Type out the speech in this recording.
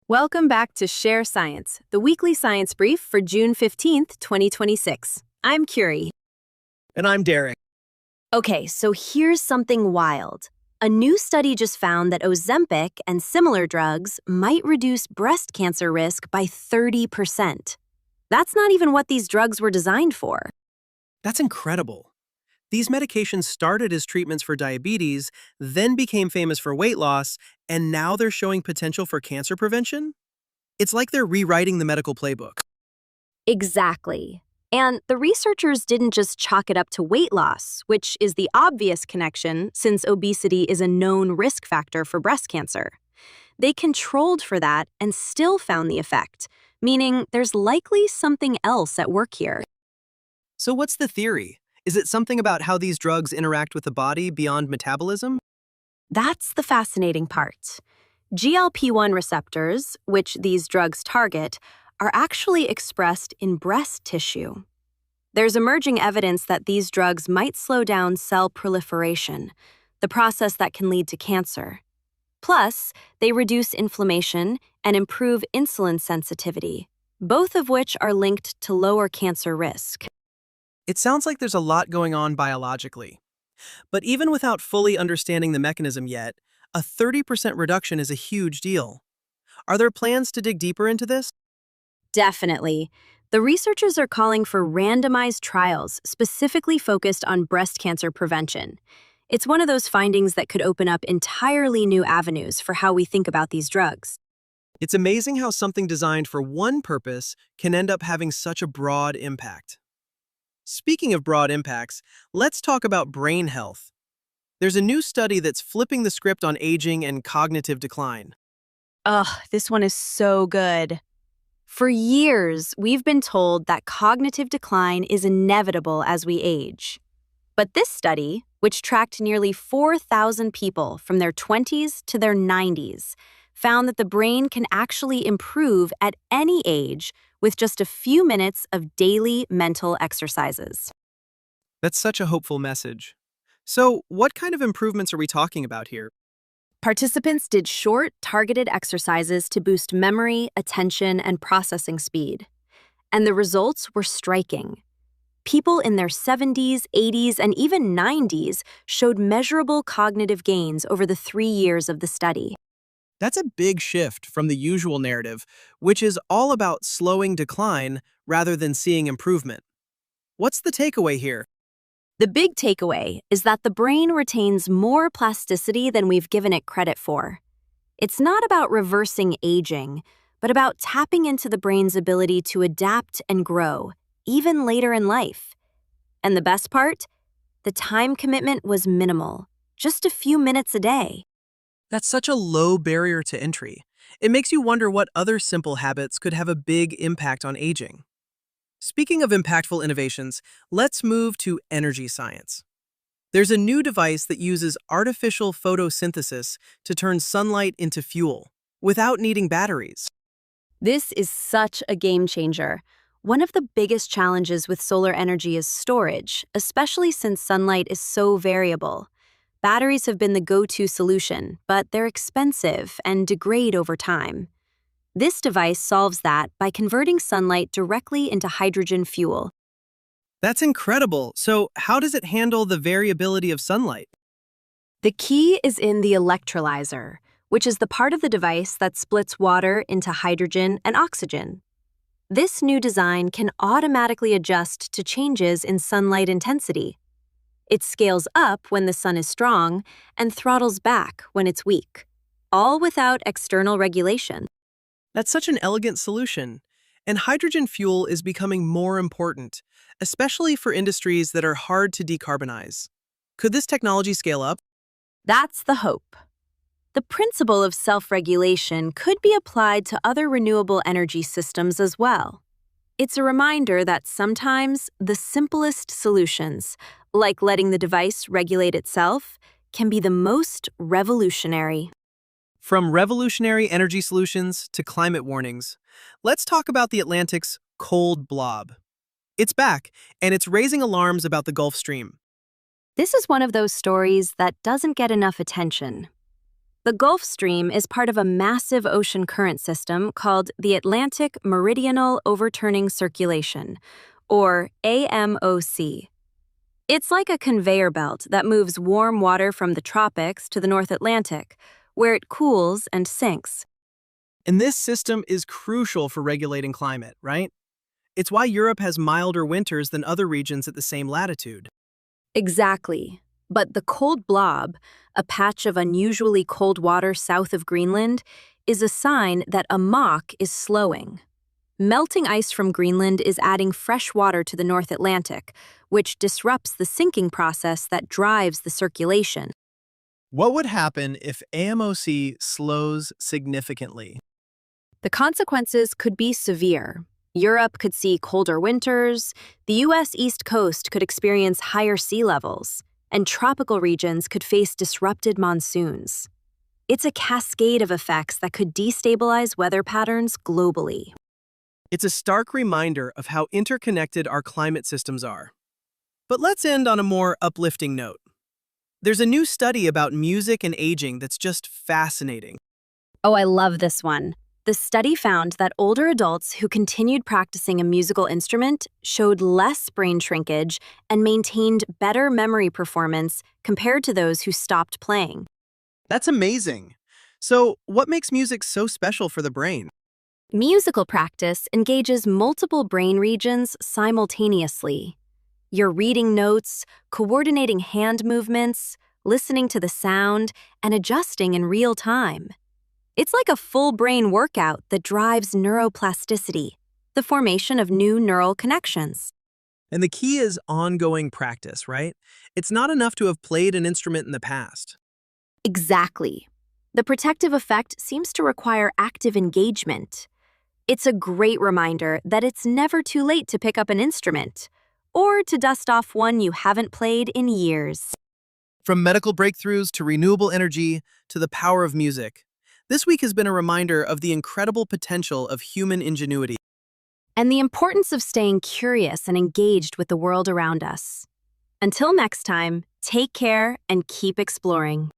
Welcome back to Share Science, the weekly science brief for June 15th, 2026. I'm Curie. And I'm Derek. Okay, so here's something wild. A new study just found that Ozempic and similar drugs might reduce breast cancer risk by 30%. That's not even what these drugs were designed for. That's incredible. These medications started as treatments for diabetes, then became famous for weight loss, and now they're showing potential for cancer prevention? It's like they're rewriting the medical playbook. Exactly. And the researchers didn't just chalk it up to weight loss, which is the obvious connection since obesity is a known risk factor for breast cancer. They controlled for that and still found the effect, meaning there's likely something else at work here. So what's the theory? Is it something about how these drugs interact with the body beyond metabolism? That's the fascinating part. GLP-1 receptors, which these drugs target, are actually expressed in breast tissue. There's emerging evidence that these drugs might slow down cell proliferation, the process that can lead to cancer. Plus, they reduce inflammation and improve insulin sensitivity, both of which are linked to lower cancer risk. It sounds like there's a lot going on biologically. But even without fully understanding the mechanism yet, a 30% reduction is a huge deal. Are there plans to dig deeper into this? Definitely. The researchers are calling for randomized trials specifically focused on breast cancer prevention. It's one of those findings that could open up entirely new avenues for how we think about these drugs. It's amazing how something designed for one purpose can end up having such a broad impact. Speaking of broad impacts, let's talk about brain health. There's a new study that's flipping the script on aging and cognitive decline. Ugh, this one is so good. For years, we've been told that cognitive decline is inevitable as we age. But this study, which tracked nearly 4,000 people from their 20s to their 90s, found that the brain can actually improve at any age with just a few minutes of daily mental exercises. That's such a hopeful message. So, what kind of improvements are we talking about here? Participants did short, targeted exercises to boost memory, attention, and processing speed. And the results were striking. People in their 70s, 80s, and even 90s showed measurable cognitive gains over the 3 years of the study. That's a big shift from the usual narrative, which is all about slowing decline rather than seeing improvement. What's the takeaway here? The big takeaway is that the brain retains more plasticity than we've given it credit for. It's not about reversing aging, but about tapping into the brain's ability to adapt and grow, even later in life. And the best part? The time commitment was minimal, just a few minutes a day. That's such a low barrier to entry. It makes you wonder what other simple habits could have a big impact on aging. Speaking of impactful innovations, let's move to energy science. There's a new device that uses artificial photosynthesis to turn sunlight into fuel, without needing batteries. This is such a game changer. One of the biggest challenges with solar energy is storage, especially since sunlight is so variable. Batteries have been the go-to solution, but they're expensive and degrade over time. This device solves that by converting sunlight directly into hydrogen fuel. That's incredible. So, how does it handle the variability of sunlight? The key is in the electrolyzer, which is the part of the device that splits water into hydrogen and oxygen. This new design can automatically adjust to changes in sunlight intensity. It scales up when the sun is strong and throttles back when it's weak, all without external regulation. That's such an elegant solution. And hydrogen fuel is becoming more important, especially for industries that are hard to decarbonize. Could this technology scale up? That's the hope. The principle of self-regulation could be applied to other renewable energy systems as well. It's a reminder that sometimes the simplest solutions, like letting the device regulate itself, can be the most revolutionary. From revolutionary energy solutions to climate warnings, let's talk about the Atlantic's cold blob. It's back, and it's raising alarms about the Gulf Stream. This is one of those stories that doesn't get enough attention. The Gulf Stream is part of a massive ocean current system called the Atlantic Meridional Overturning Circulation, or AMOC. It's like a conveyor belt that moves warm water from the tropics to the North Atlantic, where it cools and sinks. And this system is crucial for regulating climate, right? It's why Europe has milder winters than other regions at the same latitude. Exactly. But the cold blob, a patch of unusually cold water south of Greenland, is a sign that AMOC is slowing. Melting ice from Greenland is adding fresh water to the North Atlantic, which disrupts the sinking process that drives the circulation. What would happen if AMOC slows significantly? The consequences could be severe. Europe could see colder winters, the U.S. East Coast could experience higher sea levels, and tropical regions could face disrupted monsoons. It's a cascade of effects that could destabilize weather patterns globally. It's a stark reminder of how interconnected our climate systems are. But let's end on a more uplifting note. There's a new study about music and aging that's just fascinating. Oh, I love this one. The study found that older adults who continued practicing a musical instrument showed less brain shrinkage and maintained better memory performance compared to those who stopped playing. That's amazing. So, what makes music so special for the brain? Musical practice engages multiple brain regions simultaneously. You're reading notes, coordinating hand movements, listening to the sound, and adjusting in real time. It's like a full brain workout that drives neuroplasticity, the formation of new neural connections. And the key is ongoing practice, right? It's not enough to have played an instrument in the past. Exactly. The protective effect seems to require active engagement. It's a great reminder that it's never too late to pick up an instrument, or to dust off one you haven't played in years. From medical breakthroughs to renewable energy to the power of music, this week has been a reminder of the incredible potential of human ingenuity. And the importance of staying curious and engaged with the world around us. Until next time, take care and keep exploring.